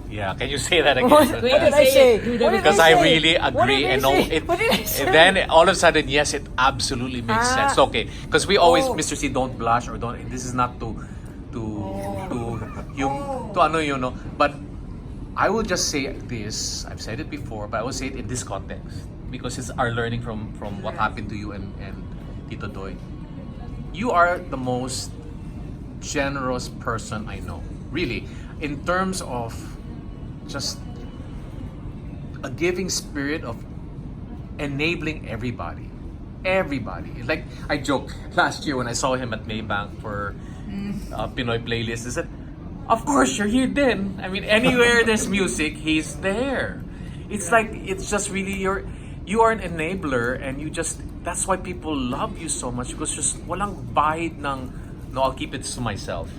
Yeah, can you say that again? What did I say? Because I really agree, and no, What did I say? and then all of a sudden, yes, it absolutely makes sense. Okay, because we always, Oh. Mr. C, don't blush or don't. This is not to ano you know. But I will just say this. I've said it before, but I will say it in this context because it's our learning from what happened to you and Tito Doy. You are the most generous person I know, really, in terms of just a giving spirit of enabling everybody. Like I joke last year when I saw him at Maybank for Pinoy playlist. I said, "Of course you're here." Then I mean, anywhere there's music, he's there. It's like it's just really you are an enabler, and you just that's why people love you so much because just walang bahid ng no, I'll keep it to myself.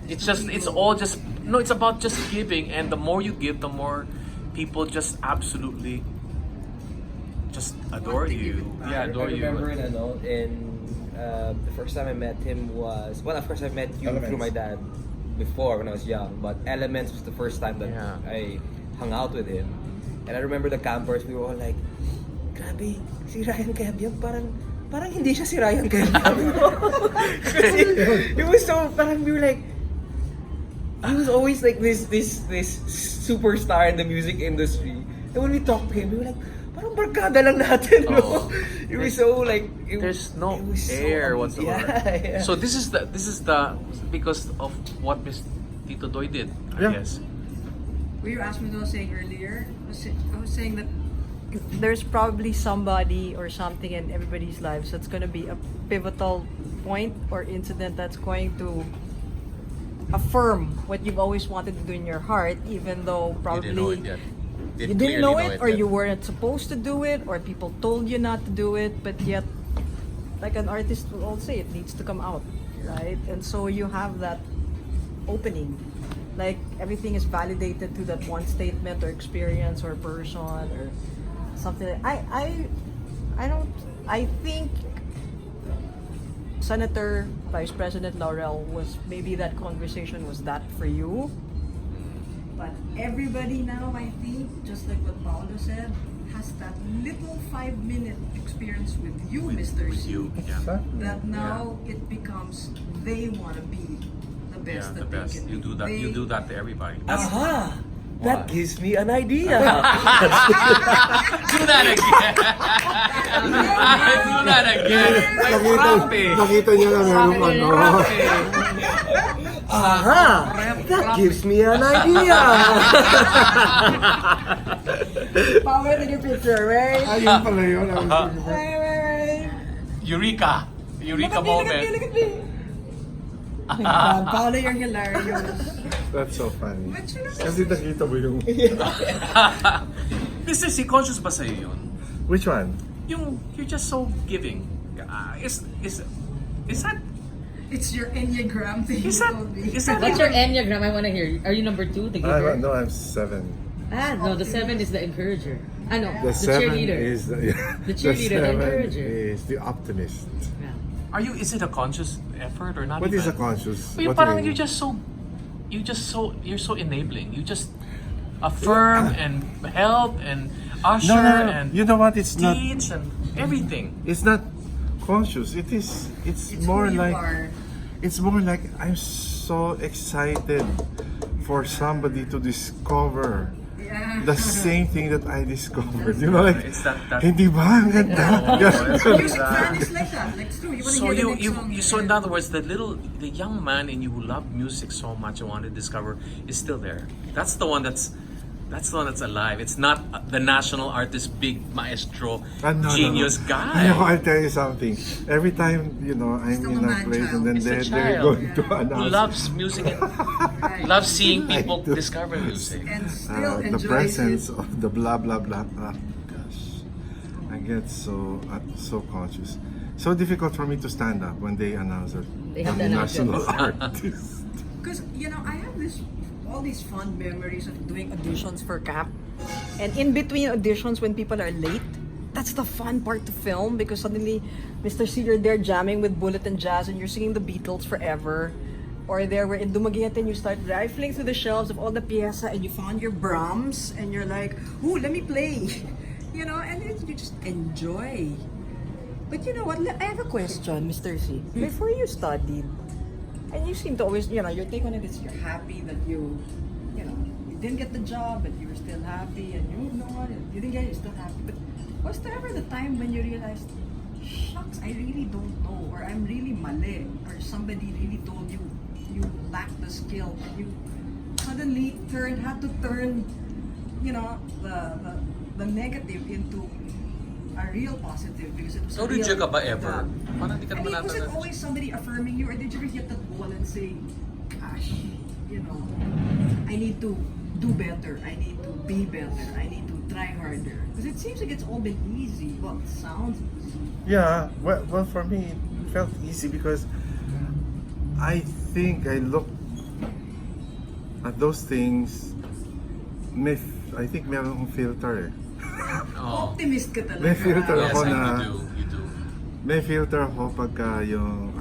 It's about just giving, and the more you give, the more people just absolutely just adore you. Yeah, adore you. I remember the first time I met him was, well, of course I met you through my dad before when I was young, but Elements was the first time that I hung out with him. And I remember the campers, we were all like, grabe, si Ryan Cayabyab, parang hindi siya si Ryan Cayabyab. Kasi it was so, parang we were like, he was always like this superstar in the music industry. And when we talked to him, we were like, parang barkada lang natin, no? It was so like, there's no it was air so, whatsoever. Yeah. So this is the because of what Miss Tito Doy did, I guess. What you asked me what I was saying earlier, I was saying that There's probably somebody or something in everybody's lives that's going to be a pivotal point or incident that's going to affirm what you've always wanted to do in your heart, even though probably You didn't know it yet. you didn't know it, or yet. you weren't supposed to do it, or people told you not to do it, but yet, like an artist will all say, it needs to come out, right? And so you have that opening, like everything is validated to that one statement or experience or person or something. I think Senator Vice President Laurel was maybe that conversation was that for you. but everybody now, I think, just like what Paolo said, has that little 5-minute experience with you, Mr. With C. you, yeah. That now it becomes they want to be the best Yeah, the that best. they can You be. do that. You do that to everybody. Aha! That gives me an idea. Do that again. Do that again. Nakita niya na meron ano. Aha! That gives me an idea. Power in your picture, right? Ayun pala yun. Right. Eureka Look moment. at me, look at me. Oh my God, Paolo, you're hilarious. That's so funny. But you know, Kasi nakita mo yung... Mr. C, conscious ba sa'yo yun? Which one? Yung you're just so giving. Is that it's your Enneagram thing. is you that told me. is that What's your Enneagram? I want to hear. Are you number 2, the giver? No, I'm 7. No, the 7 is the encourager. No, The 7 cheerleader. is the cheerleader, the 7 encourager. is the optimist. Yeah. is it a conscious effort or not? What is a even? conscious? But What parang do you mean? you're so enabling. You just affirm and help and usher No. and You know what? It's not. teach and everything. It's not conscious. It's It's more who you like. are. It's more like I'm so excited for somebody to discover Yeah. the same thing that I discovered. You know, like, It's that hindi ba? Ang ganda. Music fan is like that. Like, true. You want to So hear the next song. so in other words, the young man in you who loved music so much and wanted to discover is still there. That's the one that's alive. It's not the national artist, big maestro, No. genius You guy. know, I'll tell you something. Every time, I'm Still in a a man place child. and then It's a they're child. going to Who announce loves music and loves seeing people do. discover music. And still the enjoys presence it. of the blah blah blah. Gosh, I get so conscious. So difficult for me to stand up when they announce it. They have I'm the national announcements. artist. Because, I have all these fond memories of doing Auditions for camp, and in between auditions when people are late, that's the fun part to film, because suddenly Mr. C, you're there jamming with Bullet and Jazz and you're singing the Beatles forever, Or there were in Dumaguete and you start rifling through the shelves of all the pieza and you found your Brahms and you're like, ooh, let me play. You know, and then you just enjoy. But you know what? I have a question, Mr. C. Before you studied, and you seem to always, you know, your take on it is you're happy that you know, you didn't get the job, but you were still happy, and you know what, you didn't get it, you're still happy. But was there ever the time when you realized, shucks, I really don't know, or I'm really mali, or somebody really told you you lack the skill, and you suddenly had to turn, you know, the negative into a real positive because it was So a real did you ka ba ever? job. Parang di ka I mean, naman was it natanda. always somebody affirming you, or did you ever hit that wall and say, gosh, you know, I need to do better, I need to be better, I need to try harder? Because it seems like it's all been easy. Well, it sounds easy. Yeah, well, for me, it felt easy because I think I look at those things, I think meron akong filter eh. Oh. Optimist ka talaga. May filter Yes, ako you na, do. may filter ako pagka yung,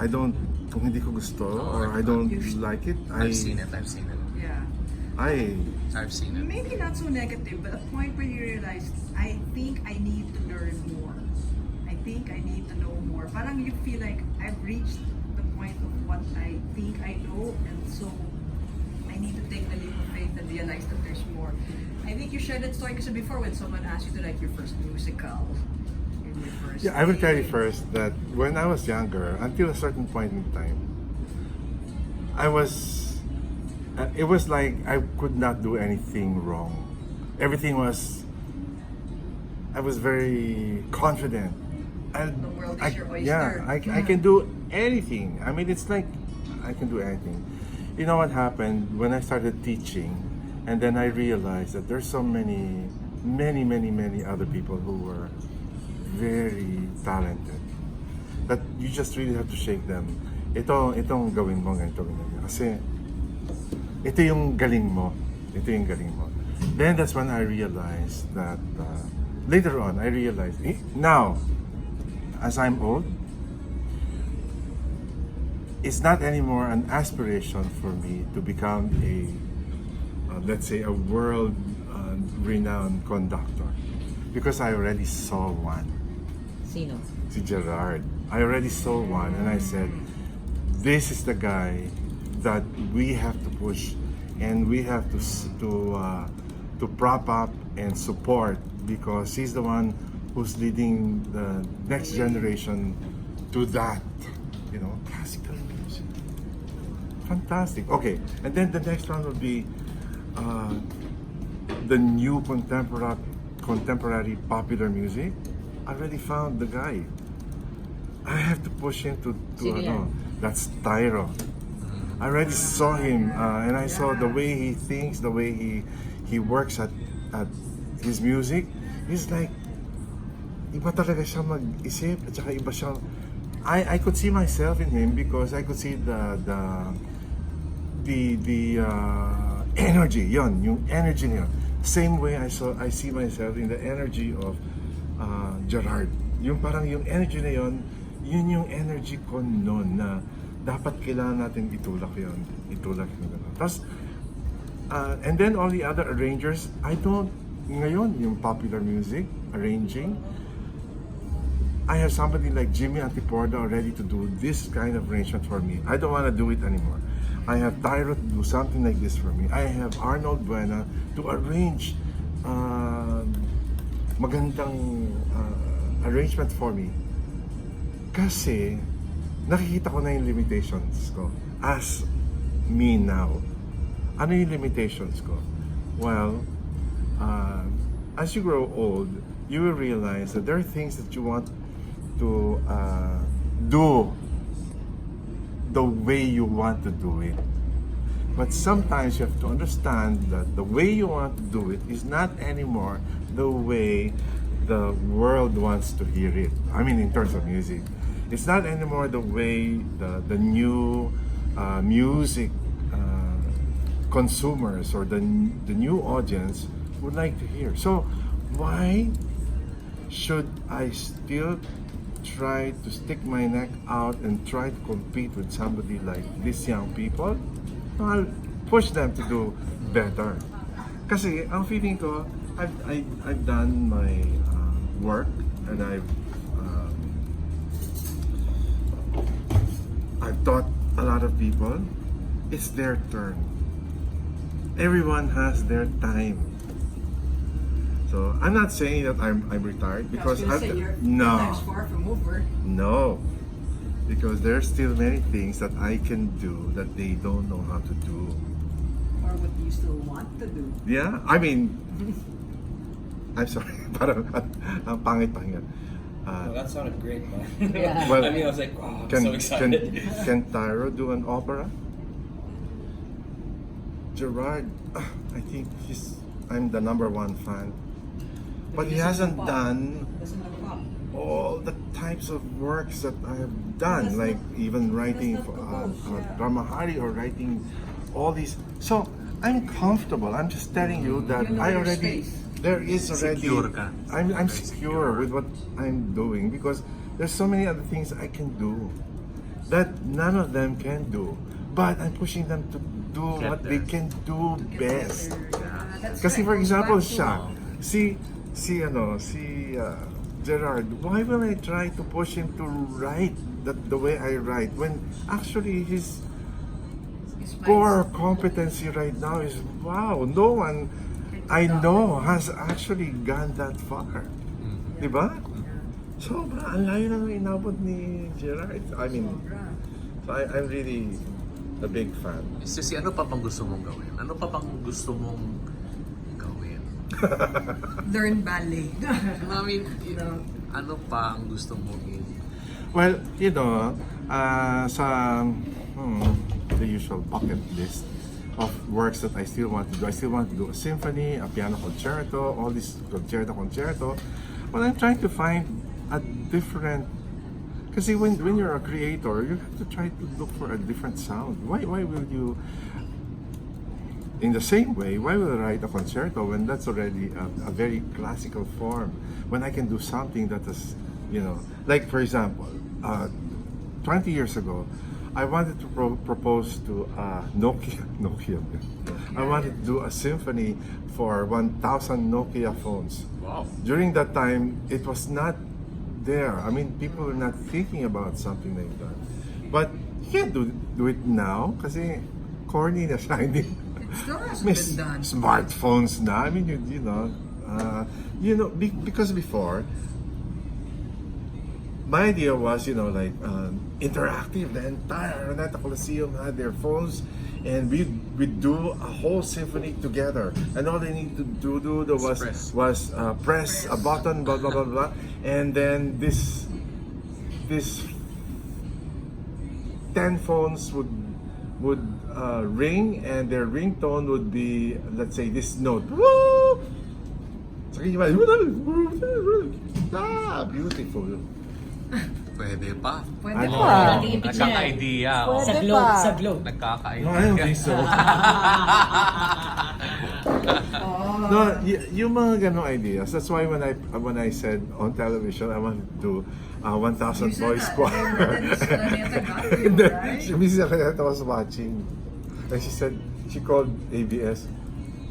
kung hindi ko gusto or I don't like it, I've seen it. Yeah. I've seen it. Maybe not so negative, but a point where you realize, I think I need to learn more. I think I need to know more. Parang you feel like I've reached the point of what I think I know, and so I need to take the leap of faith and realize that there's more. I think you shared that story because before when someone asked you to write your first musical, your first Yeah, I will tell you play. first that when I was younger, until a certain point in time, it was like I could not do anything wrong. I was very confident. The world is your oyster. Yeah, I can do anything. I mean, it's like I can do anything. You know what happened when I started teaching? And then I realized that there's so many other people who were very talented. That you just really have to shake them. Itong gawin mo, ganito. Kasi ito yung galing mo. Then that's when I realized that, later on, I realized, now, as I'm old, it's not anymore an aspiration for me to become let's say a world renowned conductor, because I already saw one. Sino? Si Gerard. I already saw one and I said, this is the guy that we have to push and we have to prop up and support, because he's the one who's leading the next generation to that, you know, classical music. Fantastic. Okay, and then the next one would be the new contemporary popular music. I already found the guy. I have to push him to Sino yan? that's Tyro. I already saw him and I saw the way he thinks, the way he works at his music. He's like, iba talaga siya mag-isip at saka iba siya. I could see myself in him because I could see the energy, yung energy niya. Same way I see myself in the energy of Gerard. Yung parang yung energy na yun yung energy ko noon na dapat kailangan natin itulak yun. Tapos, and then all the other arrangers, ngayon, yung popular music, arranging, I have somebody like Jimmy Antiporda ready to do this kind of arrangement for me. I don't want to do it anymore. I have Tyro to do something like this for me. I have Arnold Buena to arrange magandang arrangement for me. Kasi nakikita ko na yung limitations ko as me now. Ano yung limitations ko? Well, as you grow old, you will realize that there are things that you want to do the way you want to do it. But sometimes you have to understand that the way you want to do it is not anymore the way the world wants to hear it. I mean, in terms of music. It's not anymore the way the new music consumers or the new audience would like to hear. So why should I still try to stick my neck out and try to compete with somebody like these young people, I'll push them to do better. Kasi ang feeling ko, I've done my work and I've taught a lot of people. It's their turn. Everyone has their time. So I'm not saying that I'm retired because I was gonna say, your no, life's far from over. no, because there's still many things that I can do that they don't know how to do. Or what you still want to do. Yeah, I mean, I'm sorry, parang ang pangit pakinggan. No, that sounded great, man. Yeah. Well, I mean, I was like, oh, I'm so excited. Can Tyro do an opera? Gerard, I think I'm the number one fan. But he hasn't done Doesn't have pop. all the types of works that I have done, like even writing for Ramahari or writing all these. So I'm comfortable. I'm just telling you that You know I your already space. there is already. Secure ka. I'm secure with what I'm doing because there's so many other things I can do that none of them can do. But I'm pushing them to do Get what there. they can do best. That's Kasi right. for Goes example, back to- siya, si Gerard, why will I try to push him to write the way I write when actually his It's my- core competency right now is wow, no one I know has actually gone that far. Diba? Sobra, ang layo na inabot ni Gerard. I mean, so I'm really a big fan. Sisi, ano pa bang gusto mong gawin? Ano pa bang gusto mong gawin? Learn ballet. I mean, ano pa ang gusto mong Well, the usual bucket list of works that I still want to do. I still want to do a symphony, a piano concerto, all this concerto. Well, I'm trying to find a different. Because when you're a creator, you have to try to look for a different sound. Why will you? In the same way, why will I write a concerto when that's already a very classical form? When I can do something that is, like for example, 20 years ago, I wanted to propose to Nokia. I wanted to do a symphony for 1,000 Nokia phones. Wow. During that time, it was not there. I mean, people were not thinking about something like that. But you can't do it now kasi corny na siya. Hindi. Still hasn't May been done. smartphones na. I mean, because before, my idea was, interactive. The entire Araneta Coliseum had their phones, and we'd do a whole symphony together. And all they need to do was press a button, blah blah blah blah, and then this 10 phones would ring, and their ringtone would be, let's say, this note. Woo! Beautiful. Pwede pa. Pwede Ano? pa. Nagkaka-idea. Oh. Sa Pwede globe, pa. sa globe. Nagkaka-idea. No, I don't think so. No, yung mga ganong ideas. That's why when I said on television I want to do 1,000 boys choir. And then Mrs. Araneta was watching, and she called ABS.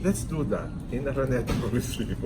Let's do that in Araneta Coliseum.